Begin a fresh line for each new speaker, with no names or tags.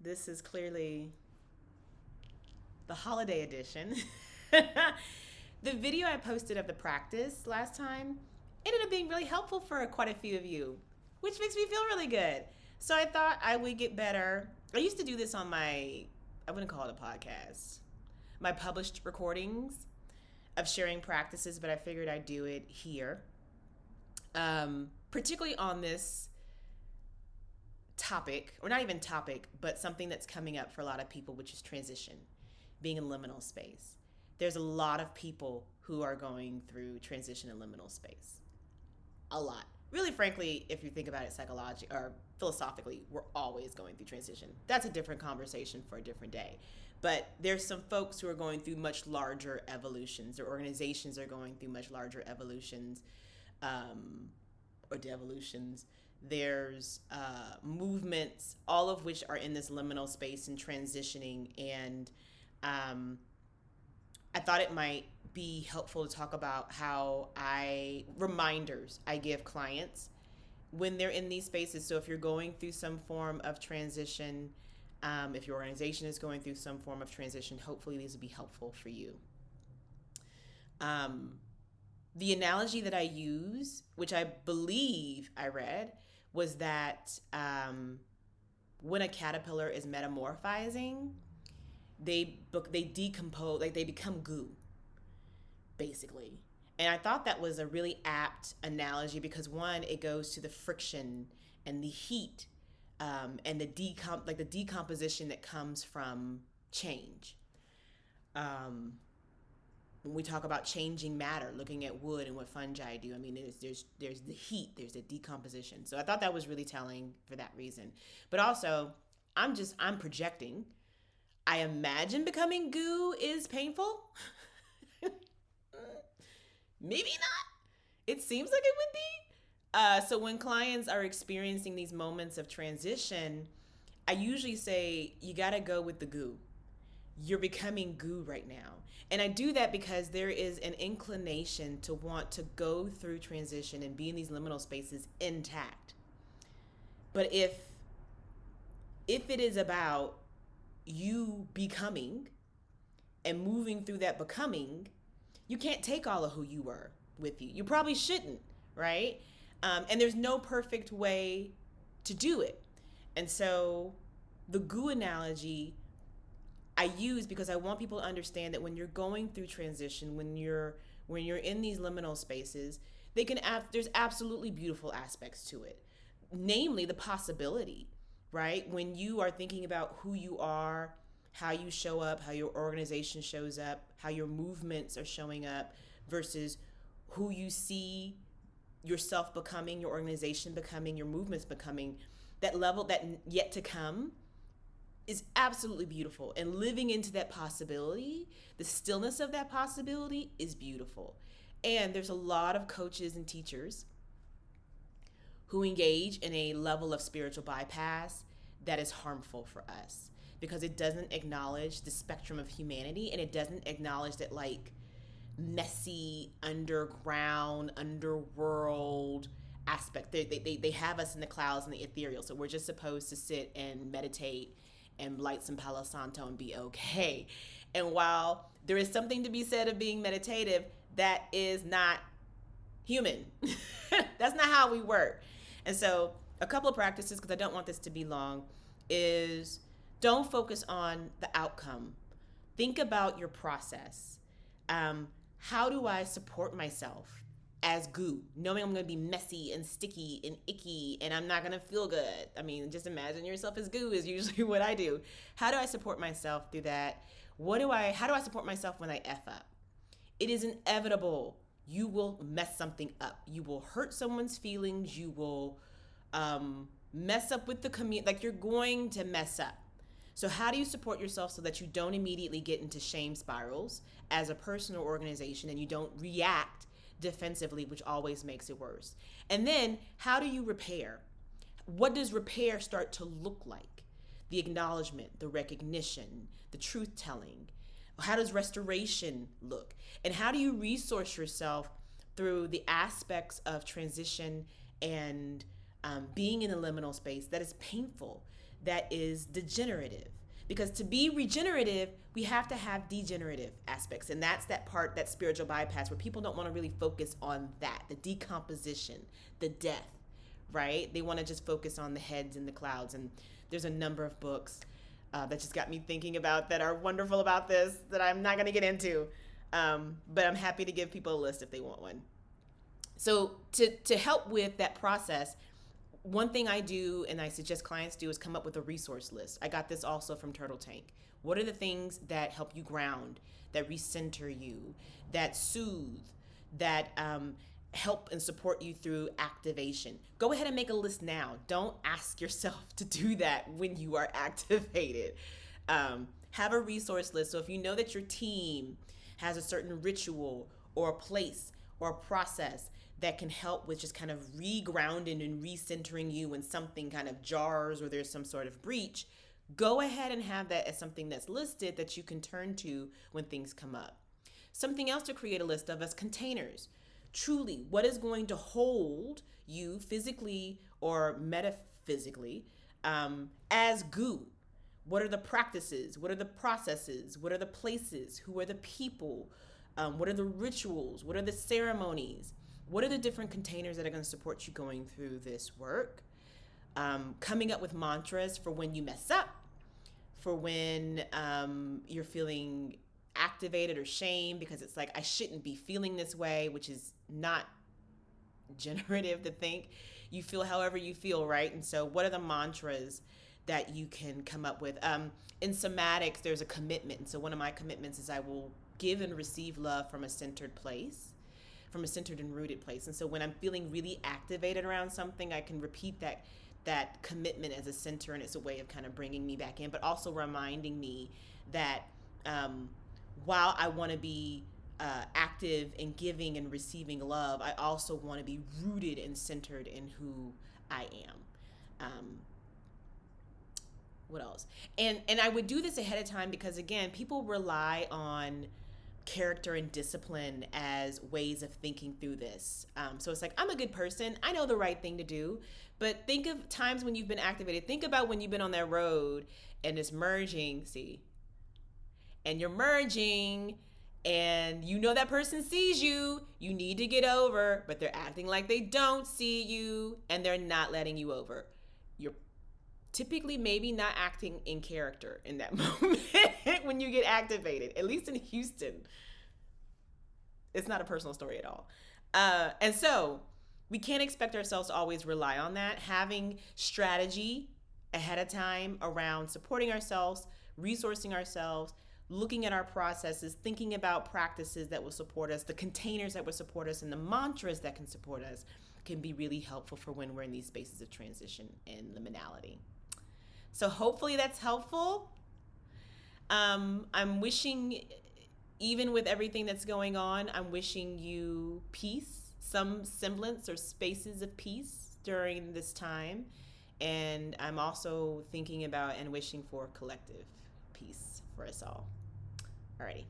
This is clearly the holiday edition. The video I posted of the practice last time ended up being really helpful for quite a few of you, which makes me feel really good. So I thought I would get better. I used to do this on I wouldn't call it a podcast, my published recordings of sharing practices, but I figured I'd do it here, particularly on this topic, or not even topic, but something that's coming up for a lot of people, which is transition, being in liminal space. There's a lot of people who are going through transition in liminal space. A lot. Really, frankly, if you think about it psychologically or philosophically, we're always going through transition. That's a different conversation for a different day. But there's some folks who are going through much larger evolutions. Their organizations are going through much larger evolutions or devolutions. There's movements, all of which are in this liminal space and transitioning. And I thought it might be helpful to talk about how reminders I give clients when they're in these spaces. So if you're going through some form of transition, if your organization is going through some form of transition, hopefully these will be helpful for you. The analogy that I use, which I believe I read, was that when a caterpillar is metamorphizing, they decompose, like they become goo, basically. And I thought that was a really apt analogy because one, it goes to the friction and the heat and the decomposition that comes from change. When we talk about changing matter, looking at wood and what fungi do, I mean, there's the heat, there's the decomposition. So I thought that was really telling for that reason. But also, I'm projecting. I imagine becoming goo is painful. Maybe not. It seems like it would be. So when clients are experiencing these moments of transition, I usually say, you got to go with the goo. You're becoming goo right now. And I do that because there is an inclination to want to go through transition and be in these liminal spaces intact. But if it is about you becoming and moving through that becoming, you can't take all of who you were with you. You probably shouldn't, right? And there's no perfect way to do it. And so the goo analogy I use because I want people to understand that when you're going through transition, when you're in these liminal spaces, there's absolutely beautiful aspects to it. Namely, the possibility, right? When you are thinking about who you are, how you show up, how your organization shows up, how your movements are showing up versus who you see yourself becoming, your organization becoming, your movements becoming, that level that yet to come is absolutely beautiful. And living into that possibility, the stillness of that possibility is beautiful. And there's a lot of coaches and teachers who engage in a level of spiritual bypass that is harmful for us because it doesn't acknowledge the spectrum of humanity, and it doesn't acknowledge that like messy underworld aspect. They have us in the clouds and the ethereal, so we're just supposed to sit and meditate and light some Palo Santo and be okay. And while there is something to be said of being meditative, that is not human. That's not how we work. And so a couple of practices, because I don't want this to be long, is don't focus on the outcome. Think about your process. How do I support myself as goo, knowing I'm going to be messy and sticky and icky and I'm not going to feel good? I mean, just imagine yourself as goo is usually what I do. How do I support myself through that? How do I support myself when I F up? It is inevitable. You will mess something up. You will hurt someone's feelings. You will mess up with the community. Like, you're going to mess up. So how do you support yourself so that you don't immediately get into shame spirals as a person or organization, and you don't react defensively, which always makes it worse? And then how do you repair? What does repair start to look like? The acknowledgement, the recognition, the truth telling. How does restoration look? And how do you resource yourself through the aspects of transition and being in a liminal space that is painful, that is degenerative. Because to be regenerative, we have to have degenerative aspects. And that's that part, that spiritual bypass, where people don't want to really focus on that, the decomposition, the death, right? They want to just focus on the heads and the clouds. And there's a number of books that just got me thinking about that are wonderful about this that I'm not going to get into. But I'm happy to give people a list if they want one. So to help with that process, one thing I do and I suggest clients do is come up with a resource list. I got this also from Turtle Tank. What are the things that help you ground, that recenter you, that soothe, that help and support you through activation? Go ahead and make a list now. Don't ask yourself to do that when you are activated. Have a resource list. So if you know that your team has a certain ritual or a place or a process that can help with just kind of regrounding and recentering you when something kind of jars or there's some sort of breach, go ahead and have that as something that's listed that you can turn to when things come up. Something else to create a list of is containers. Truly, what is going to hold you physically or metaphysically as goo? What are the practices? What are the processes? What are the places? Who are the people? What are the rituals? What are the ceremonies? What are the different containers that are going to support you going through this work? Coming up with mantras for when you mess up, for when you're feeling activated or shame because it's like, I shouldn't be feeling this way, which is not generative to think. You feel however you feel, right? And so what are the mantras that you can come up with? In somatics, there's a commitment. And so one of my commitments is I will give and receive love from a centered place, from a centered and rooted place. And so when I'm feeling really activated around something, I can repeat that commitment as a center, and it's a way of kind of bringing me back in, but also reminding me that while I want to be active in giving and receiving love, I also want to be rooted and centered in who I am. What else? And I would do this ahead of time because, again, people rely on character and discipline as ways of thinking through this. So it's like, I'm a good person. I know the right thing to do. But think of times when you've been activated. Think about when you've been on that road and it's merging, and you're merging and you know that person sees you. You need to get over, but they're acting like they don't see you and they're not letting you over. You're typically maybe not acting in character in that moment when you get activated, at least in Houston. It's not a personal story at all. And so we can't expect ourselves to always rely on that. Having strategy ahead of time around supporting ourselves, resourcing ourselves, looking at our processes, thinking about practices that will support us, the containers that will support us, and the mantras that can support us can be really helpful for when we're in these spaces of transition and liminality. So hopefully that's helpful. I'm wishing, even with everything that's going on, I'm wishing you peace, some semblance or spaces of peace during this time. And I'm also thinking about and wishing for collective peace for us all. Alrighty.